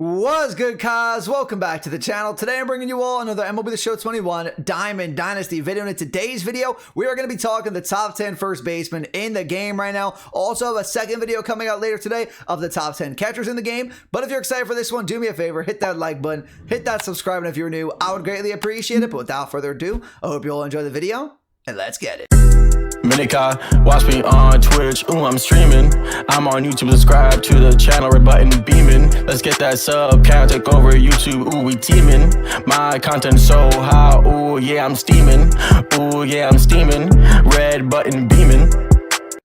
What's good, guys? Welcome back to the channel. Today I'm bringing you all another MLB The Show 21 Diamond Dynasty video. And in today's video, we are going to be talking the top 10 first basemen in the game right now. Also have a second video coming out later today of the top 10 catchers in the game. But if you're excited for this one, do me a favor, hit that like button, hit that subscribe, and if you're new, I would greatly appreciate it. But without further ado, I hope you all enjoy the video, and let's get it. Minika, watch me on Twitch, ooh, I'm streaming. I'm on YouTube, subscribe to the channel, red button beaming. Let's get that sub count, take over YouTube, ooh, we teaming. My content so high, ooh, yeah, I'm steaming. Ooh, yeah, I'm steaming, red button beaming.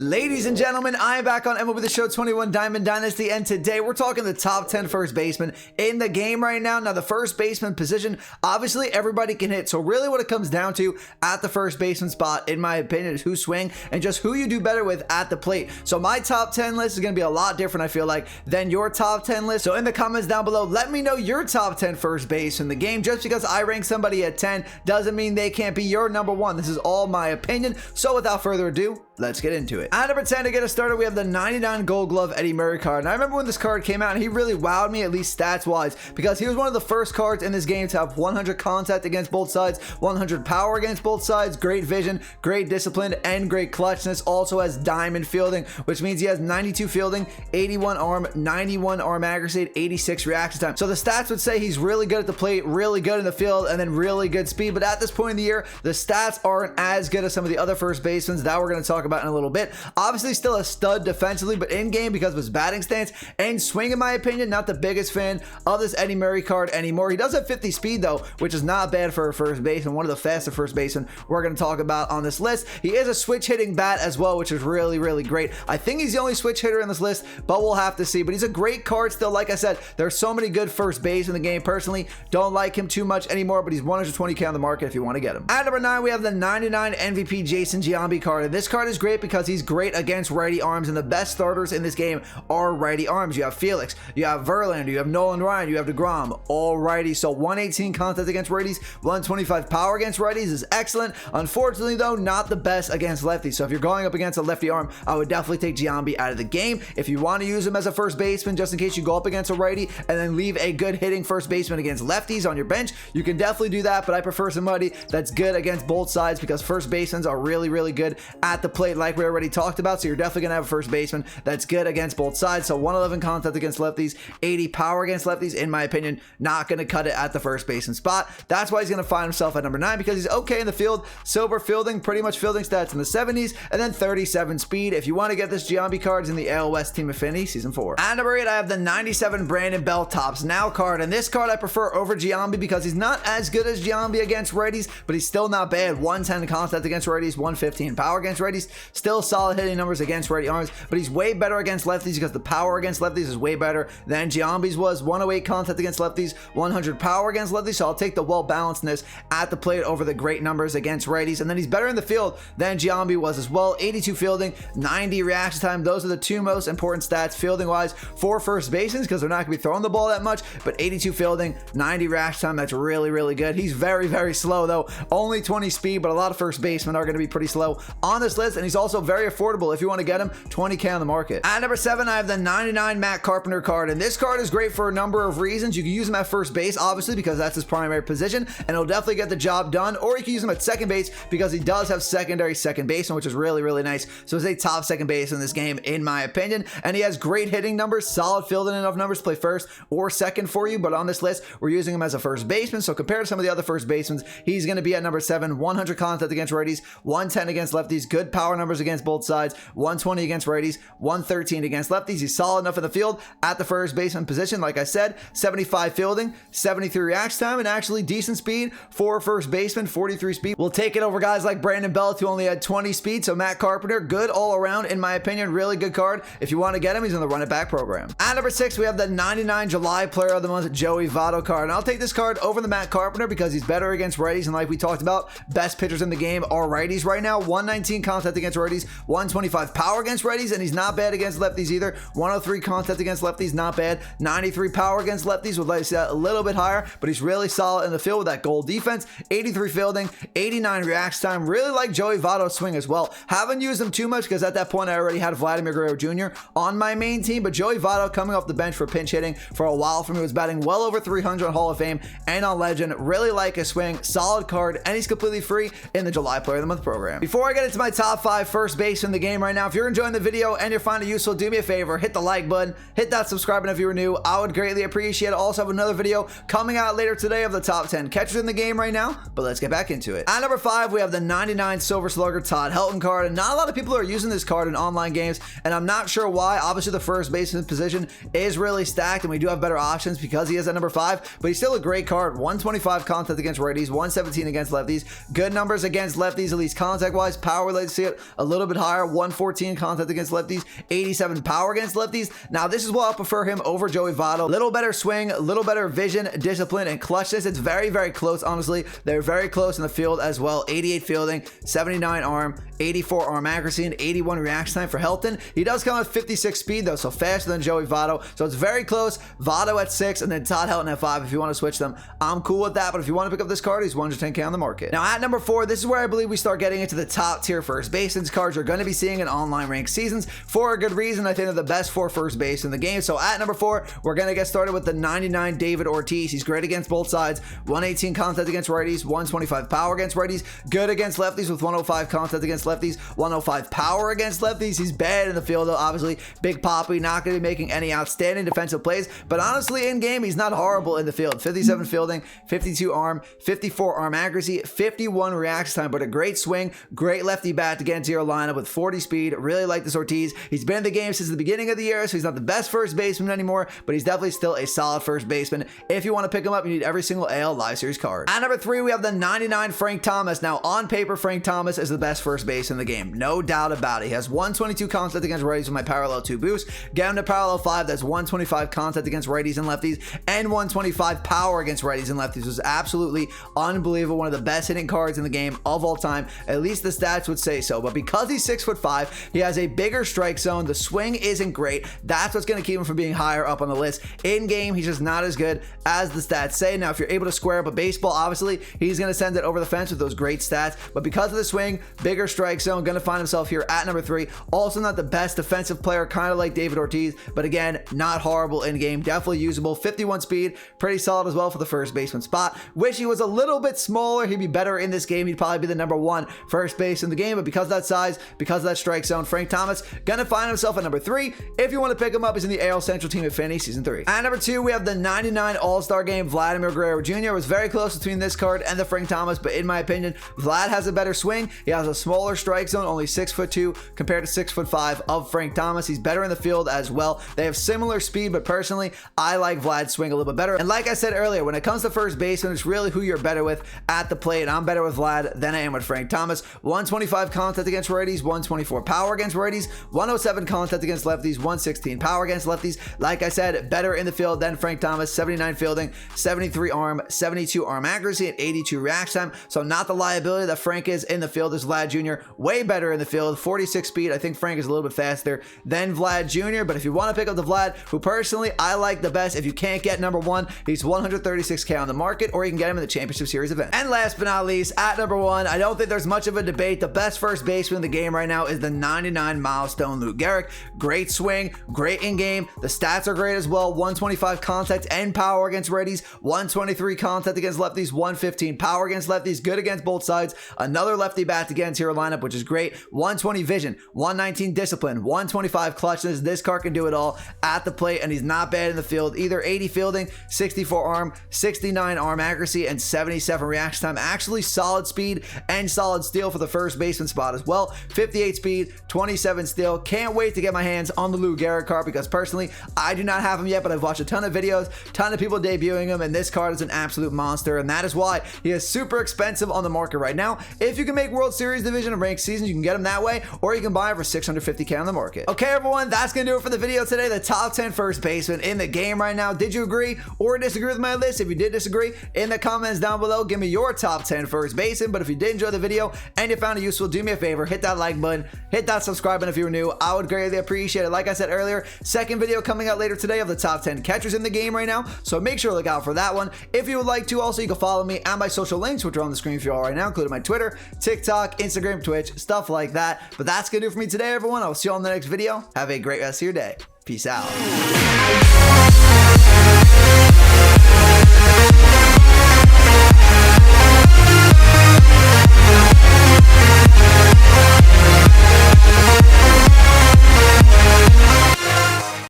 Ladies and gentlemen, I am back on MLB The Show 21 Diamond Dynasty, and today we're talking the top 10 first basemen in the game right now. Now, the first baseman position, obviously everybody can hit, so really what it comes down to at the first baseman spot, in my opinion, is who swing and just who you do better with at the plate. So my top 10 list is going to be a lot different, I feel like, than your top 10 list. So in the comments down below, let me know your top 10 first base in the game. Just because I rank somebody at 10 doesn't mean they can't be your number one. This is all my opinion. So without further ado, let's get into it. At number 10, to get us started, we have the 99 Gold Glove Eddie Murray card. And I remember when this card came out, and he really wowed me, at least stats-wise, because he was one of the first cards in this game to have 100 contact against both sides, 100 power against both sides, great vision, great discipline, and great clutchness. Also has diamond fielding, which means he has 92 fielding, 81 arm, 91 arm accuracy, 86 reaction time. So the stats would say he's really good at the plate, really good in the field, and then really good speed. But at this point in the year, the stats aren't as good as some of the other first basemen that we're going to talk about in a little bit. Obviously still a stud defensively, but in game, because of his batting stance and swing, in my opinion, not the biggest fan of this Eddie Murray card anymore. He does have 50 speed though, which is not bad for a first baseman, one of the faster first basemen we're going to talk about on this list. He is a switch hitting bat as well, which is really great. I think he's the only switch hitter in this list, but we'll have to see. But he's a great card still. Like I said, there's so many good first base in the game. Personally, don't like him too much anymore, but he's 120k on the market if you want to get him. At number 9, we have the 99 MVP Jason Giambi card, and this card is great because he's great against righty arms, and the best starters in this game are righty arms. You have Felix, you have Verlander, you have Nolan Ryan, you have DeGrom, all righty. So 118 contact against righties, 125 power against righties is excellent. Unfortunately though, not the best against lefties. So if you're going up against a lefty arm, I would definitely take Giambi out of the game. If you want to use him as a first baseman, just in case you go up against a righty and then leave a good hitting first baseman against lefties on your bench, you can definitely do that. But I prefer somebody that's good against both sides, because first basemans are really good at the plate, like we already talked about. So you're definitely gonna have a first baseman that's good against both sides. So 111 contact against lefties, 80 power against lefties, in my opinion, not gonna cut it at the first baseman spot. That's why he's gonna find himself at number 9, because he's okay in the field. Silver fielding, pretty much fielding stats in the 70s, and then 37 speed. If you want to get this Giambi cards in the AL West Team Affinity Season 4. At number 8, I have the 97 Brandon Bell Tops Now card, and this card I prefer over Giambi because he's not as good as Giambi against righties, but he's still not bad. 110 contact against righties, 115 power against righties, still solid hitting numbers against righty arms, but he's way better against lefties because the power against lefties is way better than Giambi's was. 108 contact against lefties, 100 power against lefties, so I'll take the well-balancedness at the plate over the great numbers against righties. And then he's better in the field than Giambi was as well. 82 fielding, 90 reaction time. Those are the two most important stats fielding wise for first basemen, because they're not going to be throwing the ball that much. But 82 fielding, 90 reaction time, that's really good. He's very slow though, only 20 speed, but a lot of first basemen are going to be pretty slow on this list. And he's also very affordable if you want to get him, 20k on the market. At number 7, I have the 99 Matt Carpenter card, and this card is great for a number of reasons. You can use him at first base, obviously, because that's his primary position, and he'll definitely get the job done. Or you can use him at second base because he does have secondary second baseman, which is really nice. So he's a top second base in this game, in my opinion. And he has great hitting numbers, solid fielding enough numbers to play first or second for you. But on this list, we're using him as a first baseman. So compared to some of the other first basemen, he's going to be at number 7. 100 contact against righties, 110 against lefties, good power numbers against both sides, 120 against righties, 113 against lefties. He's solid enough in the field at the first baseman position. Like I said, 75 fielding, 73 reaction time, and actually decent speed for first baseman, 43 speed. We'll take it over guys like Brandon Belt, who only had 20 speed. So Matt Carpenter, good all around, in my opinion, really good card. If you want to get him, he's in the run it back program. At number 6, we have the 99 July Player of the Month Joey Votto card, and I'll take this card over the Matt Carpenter because he's better against righties, and like we talked about, best pitchers in the game are righties right now. 119 contact contact against righties, 125 power against righties, and he's not bad against lefties either. 103 contact against lefties, not bad. 93 power against lefties, would like to see that a little bit higher, but he's really solid in the field with that goal defense. 83 fielding, 89 reaction time. Really like Joey Votto's swing as well. Haven't used him too much because at that point I already had Vladimir Jr. on my main team, but Joey Votto coming off the bench for pinch hitting for a while for me, was batting well over 300 on Hall of Fame and on Legend. Really like his swing, solid card, and he's completely free in the July Player of the Month program. Before I get into my top 5 first base in the game right now, if you're enjoying the video and you're finding it useful, do me a favor, hit the like button, hit that subscribe button if you were new. I would greatly appreciate it. Also have another video coming out later today of the top 10 catchers in the game right now, but let's get back into it. At number 5, we have the 99 Silver Slugger Todd Helton card, and not a lot of people are using this card in online games, and I'm not sure why. Obviously, the first baseman position is really stacked, and we do have better options because he is at number 5, but he's still a great card. 125 contact against righties, 117 against lefties. Good numbers against lefties, at least contact-wise. Power, let's see it a little bit higher. 114 contact against lefties, 87 power against lefties. Now, this is why I prefer him over Joey Votto. Little better swing, a little better vision, discipline, and clutchness. It's very, very close, honestly. They're very close in the field as well. 88 fielding, 79 arm, 84 arm accuracy, and 81 reaction time for Helton. He does come with 56 speed, though, so faster than Joey Votto. So it's very close. Votto at 6, and then Todd Helton at 5. If you want to switch them, I'm cool with that. But if you want to pick up this card, he's 110K on the market. Now, at number 4, this is where I believe we start getting into the top tier first baseman cards you're going to be seeing in online ranked seasons for a good reason. I think they're the best 4 first base in the game. So at number 4, we're going to get started with the 99 David Ortiz. He's great against both sides. 118 contact against righties, 125 power against righties. Good against lefties with 105 contact against lefties, 105 power against lefties. He's bad in the field, though. Obviously, Big Papi not going to be making any outstanding defensive plays, but honestly, in game, he's not horrible in the field. 57 fielding, 52 arm, 54 arm accuracy, 51 reaction time, but a great swing, great lefty bat to get into your lineup with 40 speed. Really like this Ortiz. He's been in the game since the beginning of the year, so he's not the best first baseman anymore, but he's definitely still a solid first baseman. If you want to pick him up, you need every single AL Live Series card. At number 3, we have the 99 Frank Thomas. Now, on paper, Frank Thomas is the best first base in the game. No doubt about it. He has 122 contact against righties with my parallel 2 boost. Get him to parallel 5. That's 125 contact against righties and lefties, and 125 power against righties and lefties. It was absolutely unbelievable. One of the best hitting cards in the game of all time. At least the stats would say so. But because he's 6'5", he has a bigger strike zone. The swing isn't great. That's what's going to keep him from being higher up on the list. In game, he's just not as good as the stats say. Now, if you're able to square up a baseball, obviously, he's going to send it over the fence with those great stats. But because of the swing, bigger strike zone, going to find himself here at number 3. Also not the best defensive player, kind of like David Ortiz, but again, not horrible in game. Definitely usable. 51 speed, pretty solid as well for the first baseman spot. Wish he was a little bit smaller. He'd be better in this game. He'd probably be the number 1 first base in the game, but because of that size, because of that strike zone, Frank Thomas going to find himself at number 3. If you want to pick him up, he's in the AL Central Team at Fantasy Season 3. At number 2, we have the 99 All-Star Game Vladimir Jr. It was very close between this card and the Frank Thomas, but in my opinion, Vlad has a better swing. He has a smaller strike zone, only 6'2" compared to 6'5" of Frank Thomas. He's better in the field as well. They have similar speed, but personally, I like Vlad's swing a little bit better. And like I said earlier, when it comes to first baseman, it's really who you're better with at the plate. I'm better with Vlad than I am with Frank Thomas. 125 contact against righties, 124 power against righties, 107 contact against lefties, 116 power against lefties. Like I said, better in the field than Frank Thomas. 79 fielding, 73 arm, 72 arm accuracy, and 82 reaction time. So not the liability that Frank is in the field. This Vlad Jr. way better in the field. 46 speed. I think Frank is a little bit faster than Vlad Jr. But if you want to pick up the Vlad, who personally I like the best, if you can't get number 1, he's 136K on the market, or you can get him in the Championship Series event. And last but not least, at number 1, I don't think there's much of a debate. The best first baseman in the game right now is the 99 milestone Lou Gehrig. Great swing, great in game. The stats are great as well. 125 contact and power against righties, 123 contact against lefties, 115 power against lefties. Good against both sides. Another lefty bat to get into your lineup, which is great. 120 vision, 119 discipline, 125 clutchness. This card can do it all at the plate, and he's not bad in the field either. 80 fielding, 64 arm, 69 arm accuracy, and 77 reaction time. Actually solid speed and solid steal for the first baseman spot as well. 58 speed, 27 steal. Can't wait to get my hands on the Lou Gehrig card, because personally, I do not have him yet, but I've watched a ton of videos, ton of people debuting him, and this card is an absolute monster, and that is why he is super expensive on the market right now. If you can make World Series division ranked seasons. You can get them that way, or you can buy them for $650K on the market. Okay, everyone, that's going to do it for the video today. The top 10 first basemen in the game right now. Did you agree or disagree with my list? If you did disagree, in the comments down below, give me your top 10 first basemen. But if you did enjoy the video and you found it useful, do me a favor, hit that like button, hit that subscribe button if you're new. I would greatly appreciate it. Like I said earlier, second video coming out later today of the top 10 catchers in the game right now, so make sure to look out for that one. If you would like to, also you can follow me and my social links, which are on the screen for you all right now, including my Twitter, TikTok, Instagram, Twitch, stuff like that. But that's gonna do it for me today, everyone. I'll see you all in the next video. Have a great rest of your day. Peace out.